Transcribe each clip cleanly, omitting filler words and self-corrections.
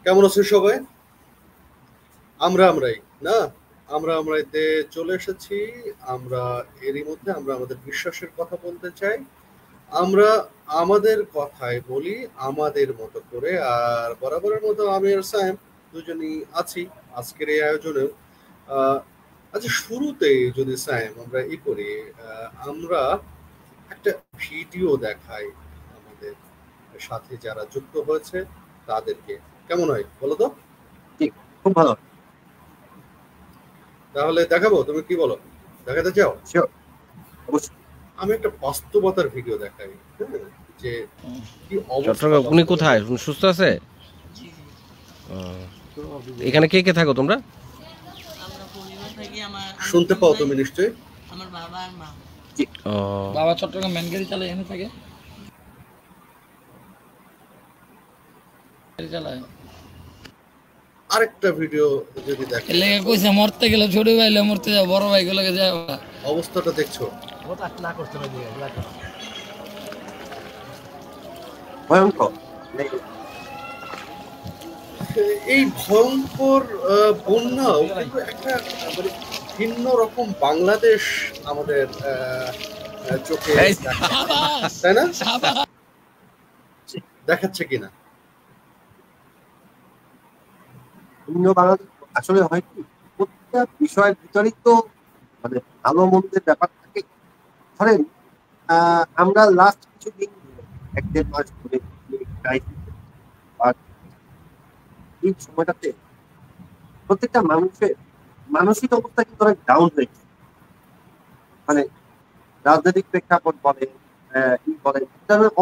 কেমন আছেন সবাই? আমরাই না, আমরাইতে চলে এসেছি। আমরা এরই মধ্যে আমরা আমাদের বিশ্বাসের কথা বলতে চাই। আমরা আমাদের কথাই বলি আমাদের মতো করে। আর বরাবরের মতো আমি আর সায়েম দুজনই আছি আজকের এই আয়োজনেও। আহ, আচ্ছা, শুরুতেই যদি সায়েম আমরা করি, আমরা একটা ভিডিও দেখাই আমাদের সাথে যারা যুক্ত হয়েছে তাদেরকে। কেমন হয় বলো তো? ঠিক, খুব ভালো। তাহলে দেখাবো, তুমি কি বলো? দেখাতে চাও? শিওর, অবশ্যই। আমি একটা বাস্তবতার ভিডিও দেখাই, হ্যাঁ, যে কি অবস্থা। চট্টগ্রাম উনি কোথায়? সুস্থ আছে? এখানে কে কে থাকো তোমরা? আমরা পরিবার থাকি। আমার শুনতে পাও তুমি নিশ্চয়ই? আমার বাবা আর মা। ও, বাবা চট্টগ্রাম ম্যান গাড়ি চালায়, এখানে থাকে গাড়ি চালায়। আরেকটা ভিডিও যদি দেখো, এর লেগে কইছে মরতে গেলে ছোট ভাইলে মরতে যাও, বড় ভাই গুলোকে যাও। অবস্থাটা দেখছো? ভয়ঙ্কর। এই ভয়ঙ্কর বন্যাও কিন্তু একটা মানে ভিন্ন রকম বাংলাদেশ আমাদের চোখে তাই না দেখাচ্ছে কিনা? অন্য বাংলাদেশ আসলে হয় কি, প্রত্যেকটা বিষয়ের ভিতরেই তো মানে ভালো মন্দের ব্যাপার থাকে। ধরেন আমরা লাস্ট কিছুদিন এক দেড় মাস ধরে এই সময়টাতে প্রত্যেকটা মানুষের মানসিক অবস্থা কিন্তু অনেক ডাউন হয়ে গেছে। মানে রাজনৈতিক প্রেক্ষাপট বলেন, বলেন,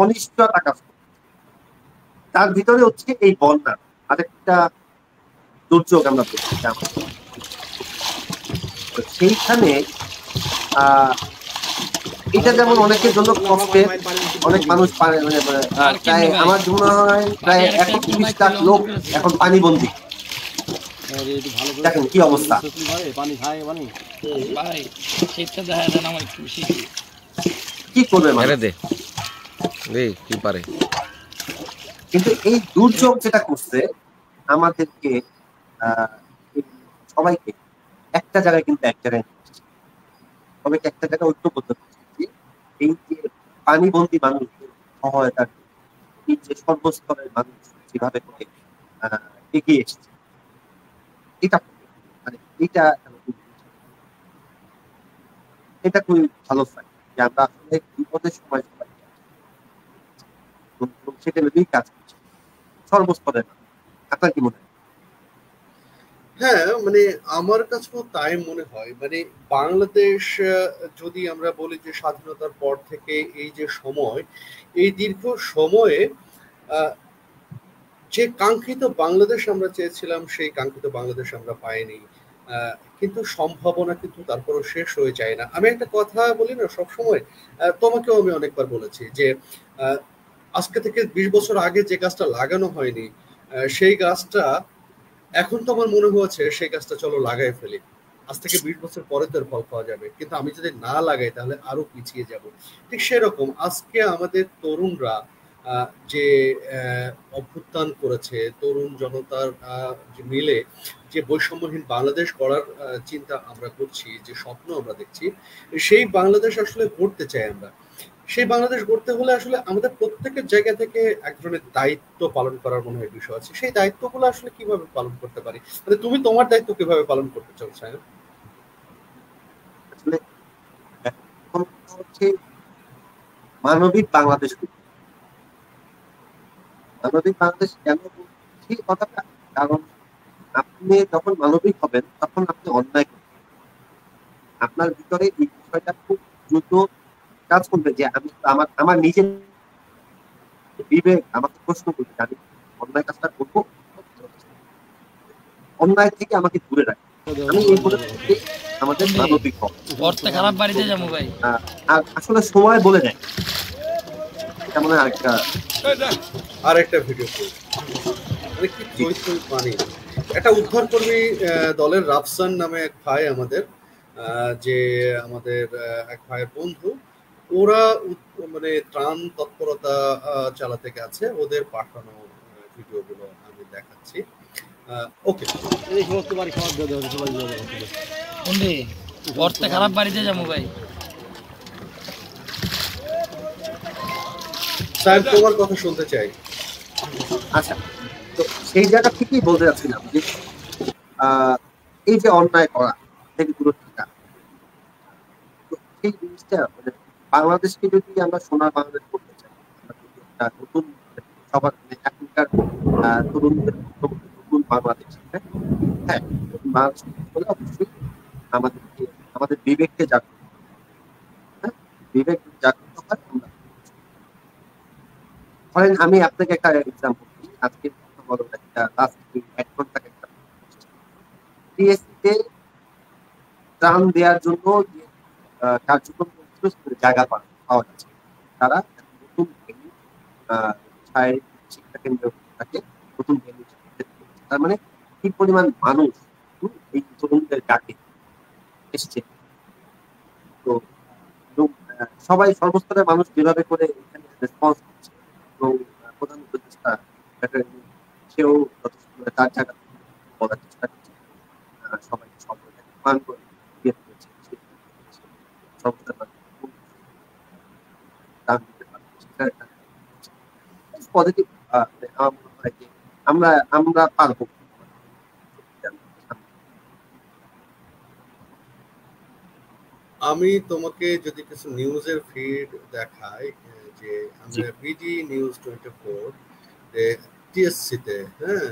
অনিশ্চয়তা কাজ করে। তার ভিতরে হচ্ছে এই বন্যা আরেকটা দুর্যোগ আমরা বলছি। সেইখানে এটা যেমন অনেকের জন্য কষ্টের, অনেক মানুষ প্রায় আমার মনে হয় প্রায় 130 লাখ লোক এখন পানিবন্দী। দেখেন কি অবস্থা। কি করবে মানে কি পারে। কিন্তু এই দুর্যোগ যেটা করছে আমাদেরকে সবাইকে একটা জায়গায় কিন্তু এক জায়গায় সবাইকে একটা জায়গায় ঐক্যবদ্ধ করছে। এই যে পানিবন্দী মানুষদের সহায়তা, এই যে সর্বস্তরের মানুষ যেভাবে করে এগিয়ে এসেছে, এটা মানে এটা খুবই ভালো চাই যে আমরা আসলে বিপদের সময় সবাই সেটা ভেবেই কাজ করছি সর্বস্তরের। আপনার কি মনে হয়? হ্যাঁ, মানে আমার কাছেও তাই মনে হয়। মানে বাংলাদেশ যদি আমরা বলি যে স্বাধীনতার পর থেকে এই যে সময়, এই দীর্ঘ সময়ে যে কাঙ্ক্ষিত বাংলাদেশ আমরা চেয়েছিলাম সেই কাঙ্ক্ষিত বাংলাদেশ আমরা পাইনি। কিন্তু সম্ভাবনা কিন্তু তারপরও শেষ হয়ে যায় না। আমি একটা কথা বলি না সবসময়, তোমাকেও আমি অনেকবার বলেছি যে আজকে থেকে 20 বছর আগে যে গাছটা লাগানো হয়নি, সেই গাছটা এখন তো আমার মনে হচ্ছে সেই গাছটা চলো লাগাই ফেলি। আজ থেকে 20 বছর পরে তো ফল পাওয়া যাবে, কিন্তু আমি যদি না লাগাই তাহলে আরো পিছিয়ে যাব। ঠিক সেরকম আজকে আমাদের তরুণরা যে অভ্যুত্থান করেছে, তরুণ জনতার মিলে যে বৈষম্যহীন বাংলাদেশ গড়ার চিন্তা আমরা করছি, যে স্বপ্ন আমরা দেখছি, সেই বাংলাদেশ আসলে গড়তে চাই আমরা। সেই বাংলাদেশ গড়তে হলে আসলে আমাদের প্রত্যেকের জায়গা থেকে এক ধরনের দায়িত্ব পালন করার মনে হয় বিষয় আছে। সেই দায়িত্বগুলো আসলে কিভাবে পালন করতে পারি, মানে তুমি তোমার দায়িত্ব কিভাবে পালন করতে চাও সায়ন? আসলে হচ্ছে মানবিক বাংলাদেশ। মানবিক বাংলাদেশ কেন বলছি কথাটা, কারণ আপনি যখন মানবিক হবেন তখন আপনি অন্যায় করবেন। আপনার ভিতরে এই বিষয়টা খুব দ্রুত কাজ করবে যে আমি আমার আমার নিজের বিবেক আমাকে প্রশ্ন করবে, আমি অন্যায় কাজটা করবো, অন্যায় থেকে আমাকে দূরে রাখবে। আমি এইগুলো আমাদের মানবিক হব। খারাপ বাড়িতে যাবো ভাই। আর আসলে সময় বলে দেয়। এটা মনে হয় আরেকটা ভিডিও মানে কি চরিত্র পানি। একটা উদ্ধারকর্মী দলের রাফসান নামে এক ভাই আমাদের, যে আমাদের এক ভাইয়ের বন্ধু, ওরা মানে ত্রাণ তৎপরতা চালাতে গেছে। ওদের পাঠানো ভিডিওগুলো আমি দেখাচ্ছি। ওকে, কোনটি পড়তে খারাপ বাড়িতে যাবো ভাই। সাহেব তোমার কথা শুনতে চাই। আচ্ছা, তো সেই জায়গা থেকেই বলতে যাচ্ছিলাম যে এই যে অন্যায় করা থেকে দূরে থাকা, তো সেই জিনিসটা মানে বাংলাদেশকে যদি আমরা সোনার বাংলাদেশ করতে চাই, আমরা যদি একটা নতুন সবার মানে এখনকার তরুণদের নতুন বাংলাদেশ, হ্যাঁ হ্যাঁ, নতুন বাংলাদেশ করতে হলে অবশ্যই আমাদেরকে আমাদের বিবেককে জাগ্রত, হ্যাঁ, বিবেক জাগ্রত হয়। আমরা ধরেন আমি আপনাকে একটা এক্সাম্পল দিই, আজকে কথা বলো একটা লাস্ট 1 ঘন্টা একটা টিএসসিতে ত্রাণ দেওয়ার জন্য যে কার্যক্রম জায়গা পাওয়া যাচ্ছে, তারা নতুন ভেন্যু শারীরিক শিক্ষা কেন্দ্র থাকে, নতুন ভেন্যু, তার মানে কি পরিমাণ মানুষ এই তরুণদের ডাকে এসছে। তো সবাই সর্বস্তরের মানুষ যেভাবে করে এখানে রেসপন্স করছে, এবং প্রধান উপদেষ্টা সেও তার জায়গা থেকে বলার চেষ্টা করছে, সবাইকে সবাইকে মান করে দিয়ে দিয়েছে, সর্বস্তরের মানুষ দান দিতে পারে, সেটা একটা পজিটিভ। আমার মনে হয় যে আমরা আমরা পারবো। আমি তোমাকে যদি কিছু নিউজের ফিড দেখাই, যে আমরা বিডি নিউজ 24 টিএসসিতে, হ্যাঁ,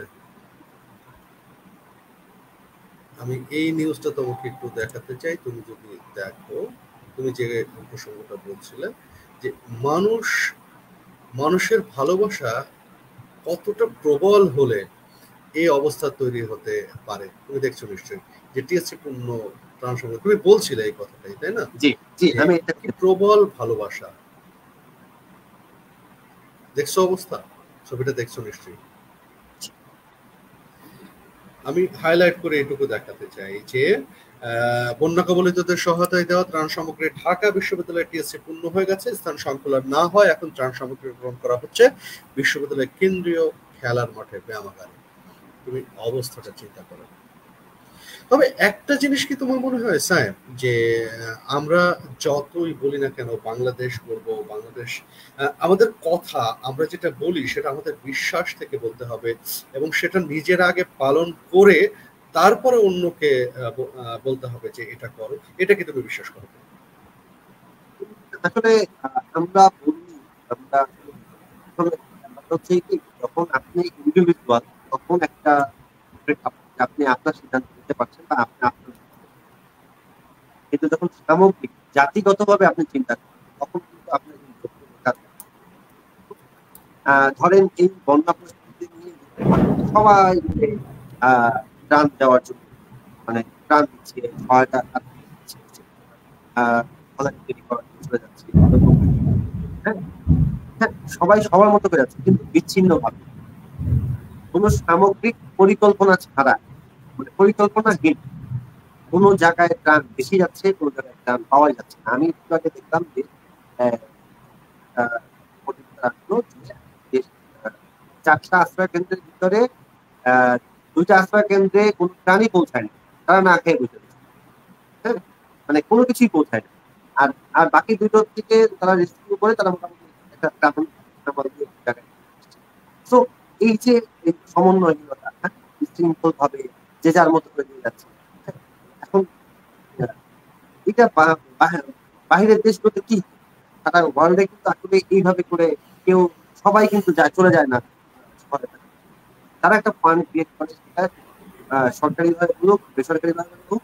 আমি এই নিউজটা তোমাকে একটু দেখাতে চাই। তুমি যদি দেখো, তুমি যে প্রসঙ্গটা বলছিলে যে মানুষের ভালোবাসা কতটা প্রবল হলে এই অবস্থা তৈরি হতে পারে। তুমি দেখছো নিশ্চয়ই যে টিএসসি পূর্ণ ত্রাণ সংগ্রহ, তুমি বলছিলে এই কথাটাই, তাই না? জি জি, আমি কি প্রবল ভালোবাসা, দেখছো অবস্থা, ছবিটা দেখছো নিশ্চয়ই। আমি হাইলাইট করে এটুকু দেখাতে চাই যে বন্যা কবলিতদের সহায়তায় দেওয়া ত্রাণ সামগ্রী ঢাকা বিশ্ববিদ্যালয়ের টিএসসি পূর্ণ হয়ে গেছে, স্থান সংকুলন না হয় এখন ত্রাণ সামগ্রী গ্রহণ করা হচ্ছে বিশ্ববিদ্যালয়ের কেন্দ্রীয় খেলার মাঠে ব্যায়ামাগারে। তুমি অবস্থাটা চিন্তা করো। তবে একটা জিনিস কি তোমার মনে হয় সাহেব, যে আমরা যতই বলি না কেন বাংলাদেশ করব বাংলাদেশ, আমাদের কথা আমরা যেটা বলি সেটা আমাদের বিশ্বাস থেকে বলতে হবে, এবং সেটা নিজের আগে পালন করে তারপরে অন্যকে বলতে হবে যে এটা করো। এটা কি তুমি বিশ্বাস করো? আসলে আমরা বলি, আমরা হচ্ছে কি, যখন আপনি ইন্ডিভিজুয়াল তখন একটা আপনি আপনার সিদ্ধান্ত নিতে পারছেন বা আপনি আপনার, কিন্তু যখন সামগ্রিক জাতিগতভাবে আপনি চিন্তা করেন তখন কিন্তু আপনার ধরেন এই বন্যা পরিস্থিতি নিয়ে সবাই মিলে ত্রাণ দেওয়ার জন্য মানে ত্রাণ দিচ্ছে, সহায়তা চলে যাচ্ছে, হ্যাঁ হ্যাঁ, সবাই সবার মতো করে যাচ্ছে, কিন্তু বিচ্ছিন্ন ভাবে কোন সামগ্রিক পরিকল্পনা ছাড়া, মানে পরিকল্পনাহীন কোন জায়গায় ত্রাণ বেশি যাচ্ছে, কোন জায়গায় ত্রাণ পাওয়া যাচ্ছে না। আমি একটু আগে দেখলাম যে রাখলো যে 4টা আশ্রয় কেন্দ্রের ভিতরে 2টা আশ্রয় কেন্দ্রে কোনো ত্রাণই পৌঁছায় না, তারা না খেয়ে বসে, হ্যাঁ, মানে কোনো কিছুই পৌঁছায় না। আর আর বাকি 2টো থেকে তারা রেস্কিউ করে তারা মোটামুটি একটা জায়গায়। তো এই যে সমন্বয়হীনতা, বিশৃঙ্খল ভাবে যে যার মতো করে নিয়ে যাচ্ছে, এখন এটা বাহিরের দেশগুলোতে কি সারা ওয়ার্ল্ডে কিন্তু আসলে এইভাবে করে কেউ সবাই কিন্তু যায়, চলে যায় না। তারা একটা ফান্ড ক্রিয়েট করে, সেটা সরকারি ভাবে হোক বেসরকারি ভাবে হোক,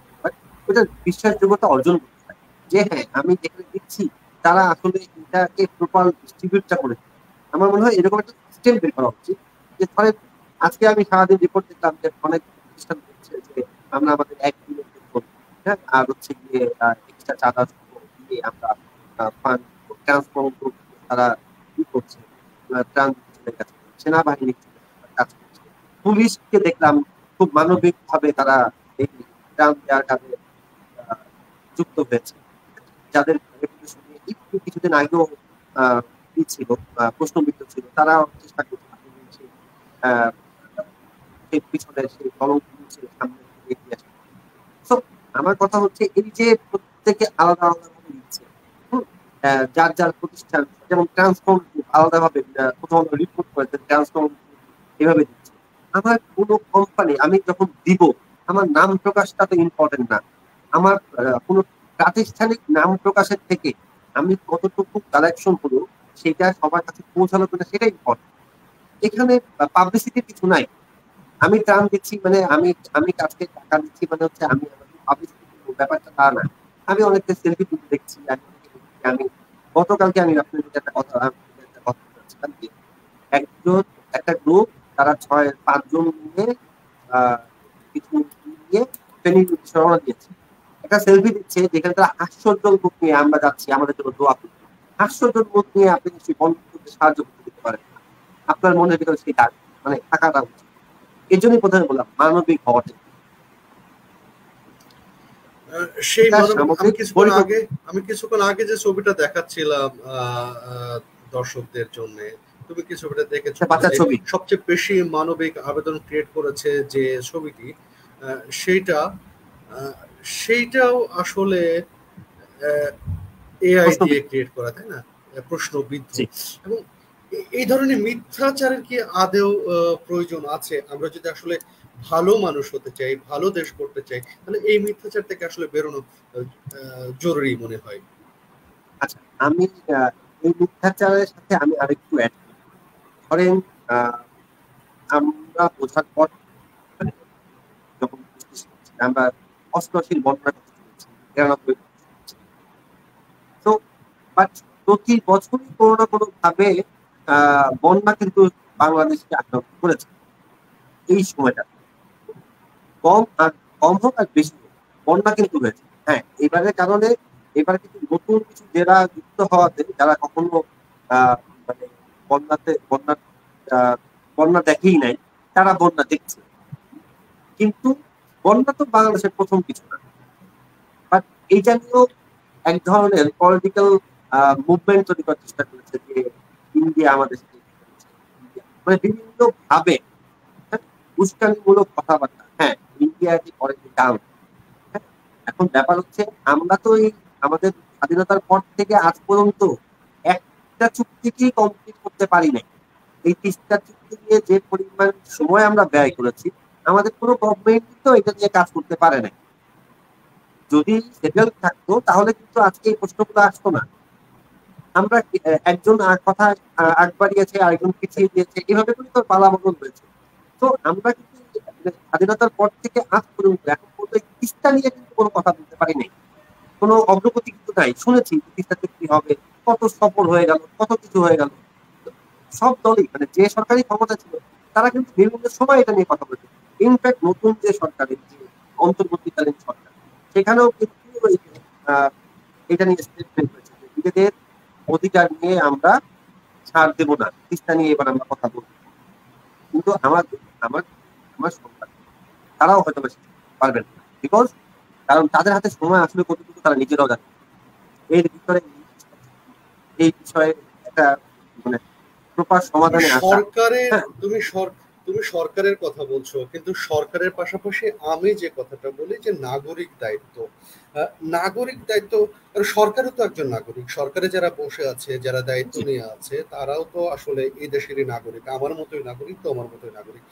ওটার বিশ্বাসযোগ্যতা অর্জন করতে পারে যে হ্যাঁ আমি যেখানে দিচ্ছি তারা আসলে এটাকে প্রপার ডিস্ট্রিবিউটটা করে। আমার মনে হয় এরকম একটা সিস্টেম বের করা উচিত, যে ধরেন আজকে আমি সারাদিন রিপোর্ট দেখলাম যে অনেক প্রতিষ্ঠান বলছে যে আমরা আমাদের 1 মিলিয়ন করবো, হ্যাঁ, আর হচ্ছে গিয়ে এক্সট্রা চাঁদা দিয়ে আমরা ফান্ড ট্রান্সফার করবো, তারা কি করছে, ত্রাণ চলে গেছে, সেনাবাহিনী কাজ করছে, পুলিশকে দেখলাম খুব মানবিক ভাবে তারা এই ত্রাণ দেওয়ার কাজে যুক্ত হয়েছে। যাদের একটু কিছুদিন আগেও ছিল প্রশ্নবিদ্ধ ছিল, তারা চেষ্টা করছে সেই পিছনে সেই কলম সামনে এগিয়ে আসে। So, আমার কথা হচ্ছে এই যে প্রত্যেকে আলাদা আলাদা ভাবে দিচ্ছে, যার যার প্রতিষ্ঠান, যেমন ট্রান্সফর্ম আলাদা ভাবে কোথাও রিপোর্ট করেছে ট্রান্সফর্ম এভাবে দিচ্ছে। আমার কোনো কোম্পানি আমি যখন দিব, আমার নাম প্রকাশটা তো ইম্পর্টেন্ট না। আমার কোনো প্রাতিষ্ঠানিক নাম প্রকাশের থেকে আমি কতটুকু কালেকশন হলো সেটা সবার কাছে পৌঁছানো কিনা সেটা ইম্পর্টেন্ট। এখানে পাবলিসিটির কিছু নাই। আমি ত্রাণ দিচ্ছি মানে আমি আমি কাজকে টাকা দিচ্ছি মানে হচ্ছে আমি পাবলিসিটি ব্যাপারটা তা না। আমি অনেকটা সেলফি তুলতে দেখছি, আমি গতকালকে আমি আপনাদের একটা কথা বলছিলাম যে একজন একটা গ্রুপ তারা 5 জন মিলে কিছু নিয়ে ফেনীর উদ্দেশ্যে রওনা দিয়েছে। একটা সেলফি দিচ্ছে যেখানে তারা 800 জন লোক নিয়ে আমরা যাচ্ছি, আমাদের জন্য দোয়া করতে। 800 জন লোক নিয়ে আপনি সেই বন্ধ করতে সাহায্য করতে দিতে পারেন। আপনার মনের ভিতরে সেই মানে থাকাটা উচিত। এই জন্যই প্রথমে বললাম মানবিক হওয়াটা। সেই আমি কিছুক্ষণ আগে যে ছবিটা দেখাচ্ছিলাম দর্শকদের জন্য, তুমি কি ছবিটা দেখেছো? সবচেয়ে বেশি মানবিক আবেদন ক্রিয়েট করেছে যে ছবিটি, সেইটাও আসলে এআই দিয়ে ক্রিয়েট করা, তাই না? প্রশ্নবিদ্ধ। এবং এই ধরনের মিথ্যাচারের কি আদৌ প্রয়োজন আছে? আমরা যদি আসলে ভালো মানুষ হতে চাই, ভালো দেশ করতে চাই, তাহলে এই মিথ্যাচার থেকে আসলে বেরোনো জরুরি মনে হয়। আচ্ছা, আমি এই মিথ্যাচারের সাথে আমি আরেকটু অ্যাড করি। ধরেন আমরা বোঝার পর যখন আমরা অষ্টশীল বন্যা করতে 93। তো বাট প্রতি বছরই কোনো না কোনো ভাবে বন্যা কিন্তু বাংলাদেশকে আক্রমণ করেছে। এই সময়টা কম হোক আর বেশি হোক, বন্যা কিন্তু হয়েছে। হ্যাঁ, এবারের কারণে এবার কিন্তু নতুন কিছু জেলা যুক্ত হওয়াতে যারা কখনো মানে বন্যা দেখেই নাই, তারা বন্যা দেখছে। কিন্তু বন্যা তো বাংলাদেশের প্রথম কিছু না। বাট এইটা নিয়েও এক ধরনের পলিটিক্যাল মুভমেন্ট তৈরি করার চেষ্টা করেছে যে ইন্ডিয়া আমাদের মানে বিভিন্ন ভাবে উস্কানিমূলক কথাবার্তা। হ্যাঁ, ইন্ডিয়া যে করে দাম। এখন ব্যাপার হচ্ছে আমরা তো এই আমাদের স্বাধীনতার পর থেকে আজ পর্যন্ত একটা চুক্তিকেই কমপ্লিট করতে পারি নাই। এই 30টা চুক্তি নিয়ে যে পরিমাণ সময় আমরা ব্যয় করেছি, আমাদের কোনো গভর্নমেন্ট তো এটা নিয়ে কাজ করতে পারে নাই। যদি সেটেল থাকতো তাহলে কিন্তু আজকে এই প্রশ্নগুলো আসতো না। আমরা একজন কথা আগ বাড়িয়েছে, আরেকজন পিছিয়ে দিয়েছে, এভাবে কিন্তু তোর পালাবদল হয়েছে। তো আমরা কিন্তু স্বাধীনতার পর থেকে আজ পর্যন্ত এখন পর্যন্ত তিস্তা নিয়ে কিন্তু কোনো কথা বলতে পারি নাই। কোনো অগ্রগতি কিন্তু নাই। শুনেছি তিস্তা চুক্তি হবে, কত সফল হয়ে গেল, কত কিছু হয়ে গেল। সব দলই মানে যে সরকারি ক্ষমতা ছিল তারা কিন্তু বিভিন্ন সময় এটা নিয়ে কথা বলেছে। ইনফ্যাক্ট নতুন যে সরকারের যে অন্তর্বর্তীকালীন সরকার, সেখানেও কিন্তু এটা নিয়ে স্টেটমেন্ট হয়েছে যে নিজেদের অধিকার নিয়ে আমরা ছাড় দেব না, তিস্তা নিয়ে এবার আমরা কথা বলবো। কিন্তু আমার আমার আমার সরকার তারাও হয়তো পারবেন না, বিকজ কারণ তাদের হাতে সময় আসলে কতটুকু তারা নিজেরাও জানে। এর ভিতরে এই বিষয়ে একটা মানে প্রপার সমাধানে সরকারের তুমি সরকারের কথা বলছো, কিন্তু সরকারের পাশাপাশি আমি যে কথাটা বলি যে নাগরিক দায়িত্ব, সরকারও তো একজন নাগরিক। সরকারে যারা বসে আছে, যারা দায়িত্ব নিয়ে আছে, তারাও তো আসলে এই দেশেরই নাগরিক। আমার মতোই নাগরিক, তো আমার মতোই নাগরিক।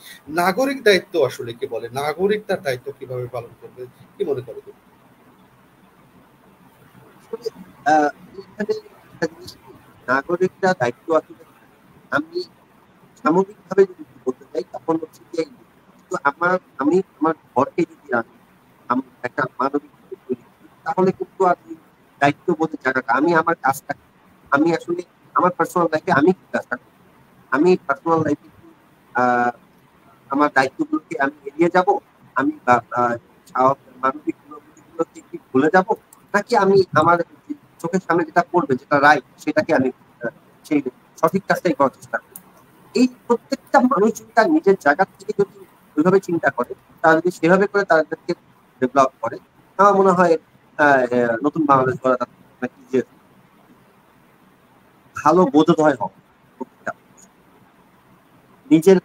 নাগরিক দায়িত্ব আসলে কি বলে, নাগরিক তার দায়িত্ব কিভাবে পালন করবে, কি মনে করো তুমি? নাগরিকরা দায়িত্ব আসলে আমি সামগ্রিকভাবে যদি বলতে চাই তখন হচ্ছে যে আমি আমার ঘরকে যদি আমি একটা মানবিক তাহলে কিন্তু আমি দায়িত্ববোধের জায়গাটা আমি আমার কাজটা আমি আসলে আমার পার্সোনাল লাইফে আমি কি কাজটা করি, আমি পার্সোনাল লাইফে আমার দায়িত্বগুলোকে আমি এড়িয়ে যাব, আমি মানবিক গুণগুলোকে কি ভুলে যাব, নাকি আমি আমার চোখের সামনে যেটা পড়বে, যেটা রাইট, সেটাকে আমি সেই সঠিক কাজটাই করার চেষ্টা করি। এই প্রত্যেকটা মানুষ যদি তার নিজের জায়গা থেকে যদি ওইভাবে চিন্তা করে, তারা যদি সেভাবে করে তাদেরকে ডেভেলপ করে, আমার মনে হয় নতুন বাংলাদেশ গড়া ভালো বোধোদয় হবে। নিজের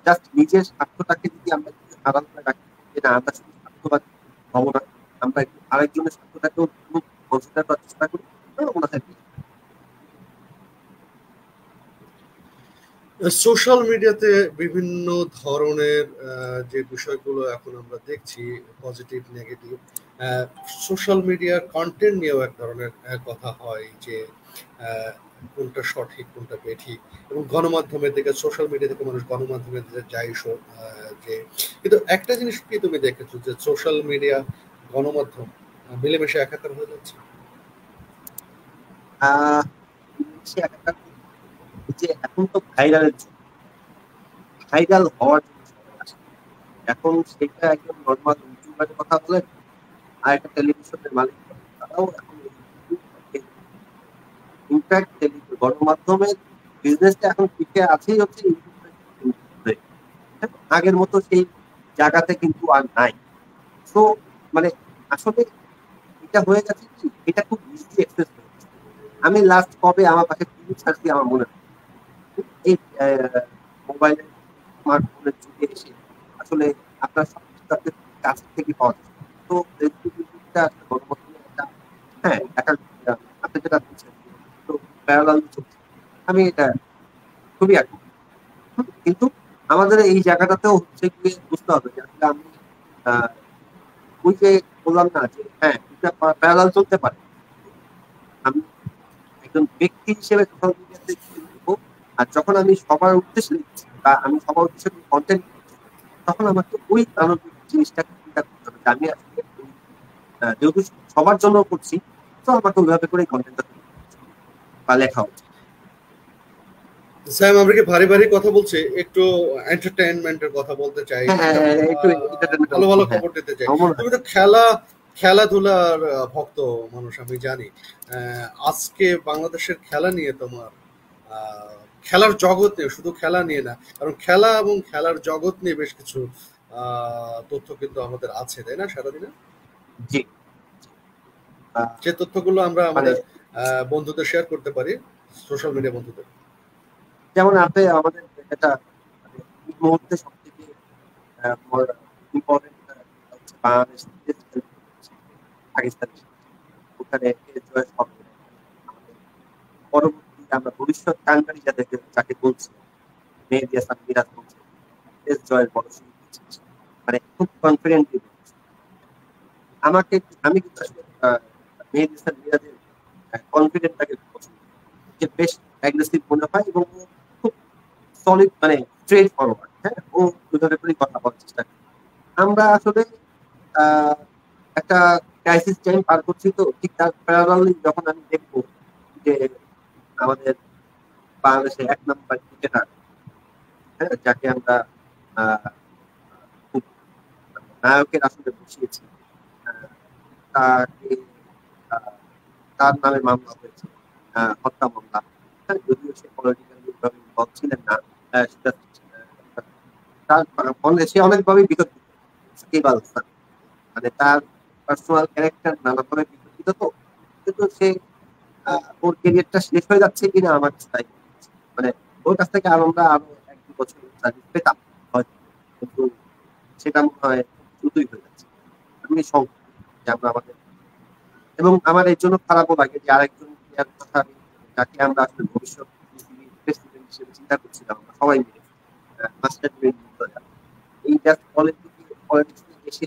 জাস্ট নিজের স্বার্থটাকে যদি আমরা আড়াল করে রাখি যে না আমরা শুধু স্বার্থবাদ হবো না, আমরা একটু আরেকজনের স্বার্থটাকেও কনসিডার করার চেষ্টা করি, তাহলে মনে হয় সোশ্যাল মিডিয়াতে বিভিন্ন ধরনের যে বিষয়গুলো এখন আমরা দেখছি, পজিটিভ নেগেটিভ, সোশ্যাল মিডিয়ার কন্টেন্ট নিয়েও এক ধরনের কথা হয় যে কোনটা সঠিক কোনটা বেঠিক, এবং গণমাধ্যমের দিকে, সোশ্যাল মিডিয়া থেকে মানুষ গণমাধ্যমের দিকে যায়। যে কিন্তু একটা জিনিস কি তুমি দেখেছো যে সোশ্যাল মিডিয়া গণমাধ্যম মিলেমিশে একাকার হয়ে যাচ্ছে? যে এখন তো ভাইরালের জন্য, ভাইরাল হওয়ার জন্য সবাই আসে। এখন সেটা একদম নর্মাল ইউটিউবারের কথা বলেন আর একটা টেলিভিশনের মালিক তারাও এখন ইনফ্যাক্ট গণমাধ্যমের বিজনেসটা এখন টিকে আছেই হচ্ছে ইউটিউবে। আগের মতো সেই জায়গাতে কিন্তু আর নাই। তো মানে আসলে এটা হয়ে গেছে কি, এটা খুব ইজি অ্যাক্সেস হয়ে গেছে। আমি লাস্ট কবে আমার পাশে টিভি ছাড়ছি আমার মনে হয় এই মোবাইলের স্মার্টফোনের যুগে এসে আসলে আপনার সবকিছু আপনার কাছ থেকে পাওয়া যায়। তো ফেসবুকটা আসলে গণমাধ্যমের একটা, হ্যাঁ একটা আপনি যেটা বলছেন তো প্যারালাল চলছে, আমি এটা খুবই একমত। কিন্তু আমাদের এই জায়গাটাতেও হচ্ছে গিয়ে বুঝতে হবে যে আসলে আমি ওই যে বললাম না যে হ্যাঁ এটা প্যারালাল চলতে পারে। আমি একজন ব্যক্তি হিসেবে সোশ্যাল মিডিয়াতে লিখবো, আর যখন আমি সবার উদ্দেশ্যে লিখছি বা আমি সবার উদ্দেশ্যে কন্টেন্ট করছি, তখন আমাকে ওই মানবিক জিনিসটাকে চিন্তা করতে হবে যে আমি আসলে যেহেতু সবার জন্য করছি, তো আমাকে ওইভাবে করে কন্টেন্টটা বা লেখা উচিত। স্যাম, আমরা কি ভারী ভারী কথা বলছি? একটু এন্টারটেইনমেন্টের কথা বলতে চাই, একটু ভালো ভালো খবর দিতে চাই। তুমি তো খেলাধুলার ভক্ত মানুষ, আমি জানি। আজকে বাংলাদেশের খেলা নিয়ে তোমার খেলার জগৎ নিয়ে, শুধু খেলা নিয়ে না, কারণ খেলা এবং খেলার জগৎ নিয়ে বেশ কিছু তথ্য কিন্তু আমাদের আছে, তাই না সারাদিনে? জি, যে তথ্যগুলো আমরা আমাদের বন্ধুদের শেয়ার করতে পারি, সোশ্যাল মিডিয়া বন্ধুদের। যেমন আপনি আমাদের এটা এই মুহূর্তে সব থেকে ইম্পর্টেন্ট হচ্ছে বাংলাদেশ পাকিস্তান, ওখানে পরবর্তী আমরা ভবিষ্যৎ কাঙ্গারি যাকে বলছি, মেহেদী হাসান মিরাজ বলছে টেস্ট জয়ের বড় সুযোগ দিচ্ছে, মানে খুব কনফিডেন্টলি বলছে। আমি কিন্তু আসলে মেহেদী হাসান মিরাজের কনফিডেন্টটাকে পছন্দ, যে বেশ অ্যাগ্রেসিভ মনে হয় এবং খুব সলিড, মানে স্ট্রেট ফরওয়ার্ড। হ্যাঁ, ও ওইভাবে করেই কথা বলার চেষ্টা করে। আমরা আসলে একটা ক্রাইসিস টাইম পার করছি, তো ঠিক তার প্যারালালি যখন আমি দেখবো যে আমাদের বাংলাদেশের 1 নম্বর ক্রিকেটার, হ্যাঁ, যাকে আমরা খুব নায়কের আসলে বসিয়েছি, তাকে তার নামে মামলা হয়েছে, হত্যা মামলা। যদিও সে পলিটিক্যালি ইনভলভ ছিলেন না, সেটা তার সে অনেকভাবে বিতর্কিত, সাকিব আল হাসান, মানে তার পার্সোনাল ক্যারেক্টার নানাভাবে বিতর্কিত। তো কিন্তু সে ওর ক্যারিয়ারটা শেষ হয়ে যাচ্ছে কিনা আমার কাছে তাই, মানে ওর কাছ থেকে আমরা আরো 1-2 বছর সার্ভিস পেতাম হয়তো, কিন্তু সেটা মনে হয় দ্রুতই হয়ে যাচ্ছে। আমি সংখ্যা যে আমরা আমাদের, এবং আমার এর জন্য খারাপও লাগে যে আরেকজন প্লেয়ার কথা যাকে আমরা আসলে ভবিষ্যৎ প্রেসিডেন্ট হিসেবে চিন্তা করছিলাম আমরা সবাই মিলে, মাস্টার এই জাস্ট পলিটিক্স এসে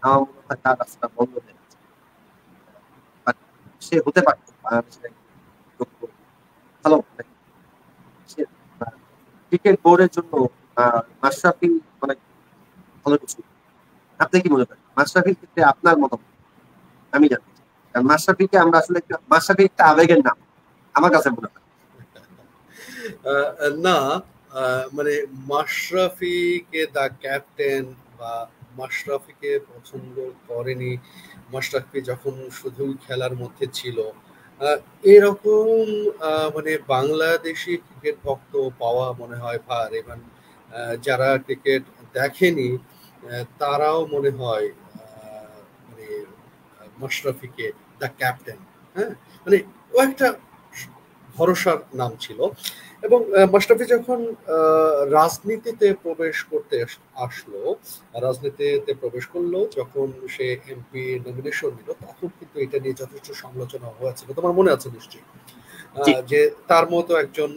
আমার মনে হয় তার রাস্তা বন্ধ হয়ে গেছে। সে হতে পারতো বাংলাদেশের ভালো ক্রিকেট বোর্ডের জন্য মাশরাফি অনেক ভালো কিছু। আপনি কি মনে করেন মাশরাফির ক্ষেত্রে আপনার মতামত আমি জানতে চাই? কারণ মাশরাফিকে আমরা আসলে মাশরাফি একটা আবেগের নাম আমার কাছে মনে হয়। না, মানে মাশরাফিকে দা ক্যাপ্টেন বা মাশরাফিকে পছন্দ করেনি, মাশরাফি যখন শুধুই খেলার মধ্যে ছিল, এরকম মানে বাংলাদেশি ক্রিকেট ভক্ত পাওয়া মনে হয় ভার। এবং যারা ক্রিকেট দেখেনি তারাও মনে হয় মানে মাশরাফিকে দ্য ক্যাপ্টেন, হ্যাঁ, মানে ও একটা ভরসার নাম ছিল। এবং মাশরাফি যখন রাজনীতিতে প্রবেশ করতে আসলো, রাজনীতিতে প্রবেশ করলো, যখন সে এমপি নমিনেশন নিল, তখন কিন্তু এটা নিয়ে যথেষ্ট সমালোচনা হয়েছিল, তোমার মনে আছে নিশ্চয়ই, জি যে তার মতো একজন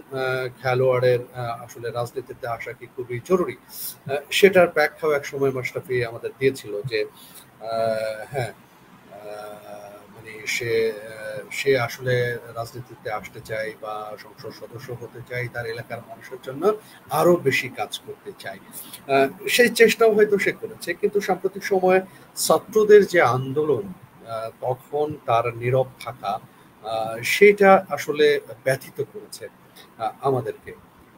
খেলোয়াড়ের আসলে রাজনীতিতে আসা কি খুবই জরুরি। সেটার ব্যাখ্যাও এক সময় মাশরাফি আমাদের দিয়েছিল যে হ্যাঁ, মানে সে আসলে রাজনীতিতে আসতে চায় বা সংসদ সদস্য হতে চায়, তার এলাকার মানুষের জন্য আরো বেশি কাজ করতে চায়। সেই চেষ্টাও হয়তো সে করেছে, কিন্তু সাম্প্রতিক সময়ে ছাত্রদের যে আন্দোলন, তখন তার নীরব থাকা, সেটা আসলে ব্যথিত করেছে আমাদেরকে,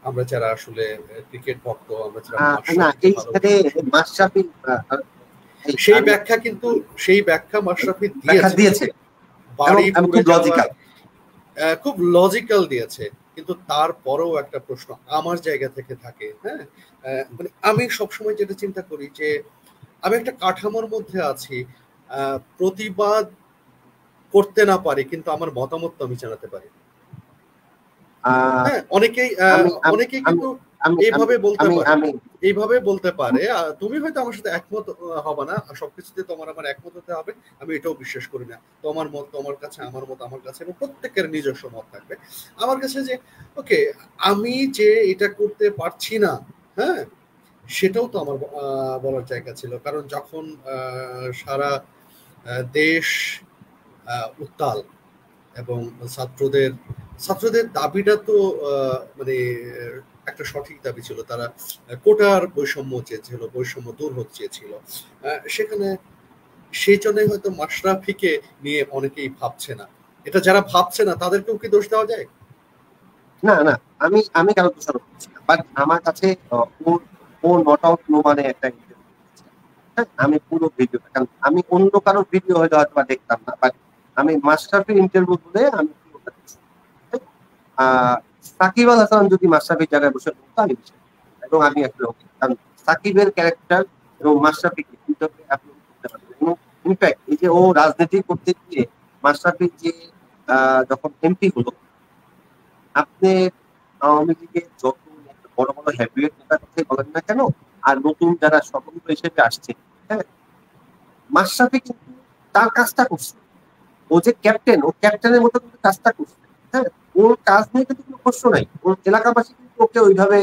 আমরা যারা আসলে ক্রিকেট ভক্ত, আমরা যারা না মাশরাফিকে এইখানে ভালোবাসি। মাশরাফি সেই আমি ব্যাখ্যা কিন্তু, সেই ব্যাখ্যা মাশরাফি ব্যাখ্যা দিয়েছে, দিয়েছে এবং বাড়ি আমি পুড়ে খুব যাওয়া, লজিক্যাল। খুব লজিক্যাল দিয়েছে। কিন্তু তারপরেও একটা প্রশ্ন আমার জায়গা থেকে থাকে, হ্যাঁ, মানে আমি সবসময় যেটা চিন্তা করি যে আমি একটা কাঠামোর মধ্যে আছি, প্রতিবাদ করতে না পারি, কিন্তু আমার মতামত তো আমি জানাতে পারি। হ্যাঁ, অনেকেই আমি আমি অনেকেই আমি কিন্তু আমি এইভাবে বলতে আমি পারে, আমি এইভাবে বলতে পারে, তুমি হয়তো আমার সাথে একমত হবে না, সবকিছুতে তোমার আমার একমত হতে হবে, আমি এটাও বিশ্বাস করি না। তোমার মত তোমার কাছে, আমার মত আমার কাছে, এবং প্রত্যেকের নিজস্ব মত থাকবে। আমার কাছে যে ওকে, আমি যে এটা করতে পারছি না, হ্যাঁ, সেটাও তো আমার বলার জায়গা ছিল। কারণ যখন সারা দেশ উত্তাল, এবং ছাত্রদের ছাত্রদের দাবিটা তো মানে একটা সঠিক দাবি ছিল, তারা কোটার বৈষম্য চেয়েছিল, বৈষম্য দূর হতে চেয়েছিল। সেখানে সেই জন্যই হয়তো মাশরাফিকে নিয়ে অনেকেই ভাবছে না। এটা যারা ভাবছে না তাদেরকেও কি দোষ দেওয়া যায়? না না আমি আমি কারো দোষারোপ করছি না, বাট আমার কাছে ওর ওর নট আউট নো মানে একটা interview আছে। হ্যাঁ, আমি পুরো ভিডিওটা, কারণ আমি অন্য কারোর ভিডিও হয়তো হয়তো বা দেখতাম না, বাট আমি মাশরাফির ইন্টারভিউ বলে আমি পুরোটা দেখছি। আহ, সাকিব আল হাসান যদি মাশরাফির জায়গায় বসে থাকতো আমি বিশ্বাস করতাম। এবং আমি আসলে ওকে, কারণ সাকিবের ক্যারেক্টার এবং মাশরাফিকে দুটোকে আপনি করতে পারবেন। এবং ইনফ্যাক্ট এই যে ও রাজনীতি করতে গিয়ে মাশরাফি যে যখন এমপি হলো, আপনি আওয়ামী লীগের যত বড় বড় হেভিওয়েট নেতার কথাই বলেন না কেন, আর নতুন যারা স্বতন্ত্র হিসেবে আসছে, হ্যাঁ, মাশরাফি কিন্তু তার কাজটা করছে। ও যে ক্যাপ্টেন, ও ক্যাপ্টেনের মতো কিন্তু কাজটা করছে। হ্যাঁ, ওর কাজ নিয়ে কিন্তু কোনো প্রশ্ন নাই। ওর এলাকাবাসী কিন্তু ওকে ওইভাবে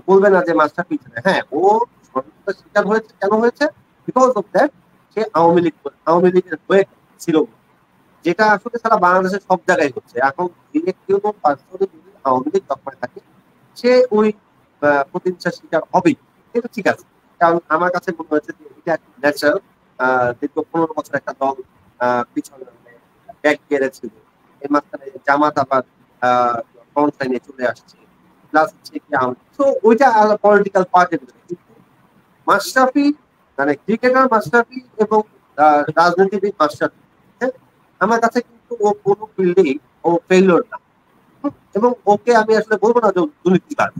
বলবে না যে মাশরাফি ছেলে। হ্যাঁ, ও ষড়যন্ত্রের শিকার হয়েছে, কেন হয়েছে? বিকজ অফ দ্যাট সে আওয়ামী লীগের হয়ে ছিল, যেটা আসলে সারা বাংলাদেশের সব জায়গায় হচ্ছে এখন। যে কেউ পার্সোনালি যদি আওয়ামী লীগ দখলে থাকে, সে ওই প্রতিহিংসার শিকার হবেই। এটা ঠিক আছে, কারণ আমার কাছে মনে হয়েছে যে এটা একটা ন্যাচারাল। দীর্ঘ 15 বছর একটা দল পিছনে ব্যাক গেড়েছিল, এর মাঝখানে জামাত আবার ফ্রন্ট লাইনে চলে আসছে, প্লাস হচ্ছে কি তো ওইটা পলিটিক্যাল পার্টির। কিন্তু মাশরাফি মানে ক্রিকেটার মাশরাফি এবং রাজনীতিবিদ মাশরাফি, হ্যাঁ, আমার কাছে কিন্তু ও কোনো ফিল্ডেই ও ফেইলিওর না। এবং ওকে আমি আসলে বলবো না যে ও দুর্নীতিবাজ।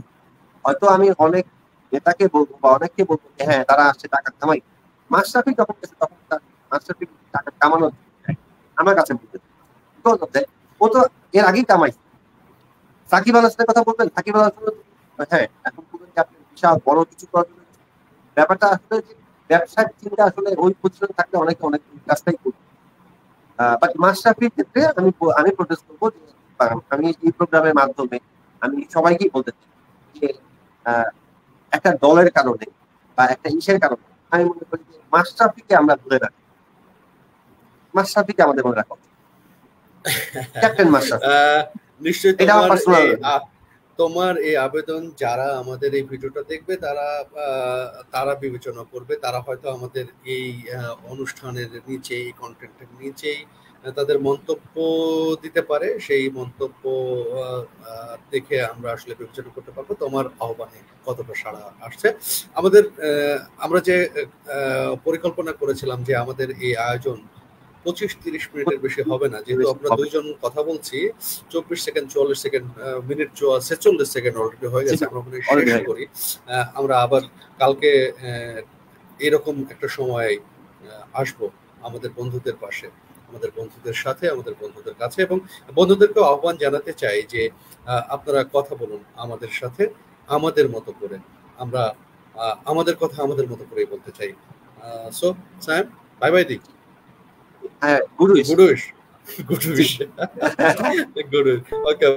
হয়তো আমি অনেক নেতাকে বলবো বা অনেককে বলবো যে হ্যাঁ তারা আসছে টাকা কামাই, মাশরাফি যখন গেছে তখন তার মাশরাফি টাকা কামানো যায়। আমার কাছে বলতে ও তো এর আগেই কামাইছে। সাকিব আল হাসানের কথা বলবেন, সাকিব আল হাসান, হ্যাঁ, এখন বলবেন যে আপনি বিশাল বড় কিছু করার জন্য, ব্যাপারটা আসলে যে ব্যবসার চিন্তা আসলে ওই পজিশনে থাকলে অনেকে অনেক কাজটাই করবে। বাট মাশরাফির ক্ষেত্রে আমি প্রোটেস্ট করবো যে আমি এই প্রোগ্রামের মাধ্যমে আমি সবাইকেই বলতে চাই যে একটা দলের কারণে বা একটা ইসের কারণে আমি মনে করি যে মাশরাফিকে আমরা ধরে রাখি, মাশরাফিকে আমাদের মনে রাখা উচিত, ক্যাপ্টেন মাশরাফি। নিশ্চয়ই এটা আমার পার্সোনাল। তোমার এই আবেদন যারা আমাদের এই ভিডিওটা দেখবে তারা তারা বিবেচনা করবে, তারা হয়তো আমাদের এই অনুষ্ঠানের নিচে, এই কন্টেন্টের নিচেই তাদের মন্তব্য দিতে পারে। সেই মন্তব্য দেখে আমরা আসলে বিবেচনা করতে পারবো তোমার আহ্বানে কতটা সাড়া আসছে। আমাদের আমরা যে পরিকল্পনা করেছিলাম যে আমাদের এই আয়োজন 25-30 মিনিটের বেশি হবে না, যেহেতু আমরা দুইজন কথা বলছি, 24 second 44 second, minute 46 second already হয়ে গেছে, আমরা ওখানে শেষ করি। আমরা আবার কালকে এরকম একটা সময় আসবো আমাদের বন্ধুদের পাশে। আমাদের বন্ধুদের সাথে, আমাদের বন্ধুদের কাছে, এবং বন্ধুদেরকে আহ্বান জানাতে চাই যে আপনারা কথা বলুন আমাদের সাথে আমাদের মতো করে। আমরা আমাদের কথা আমাদের মতো করেই বলতে চাই। সো স্যাম, বাই বাই দি। হ্যাঁ, good wish. Good wish. Good wish. Good wish. Okay.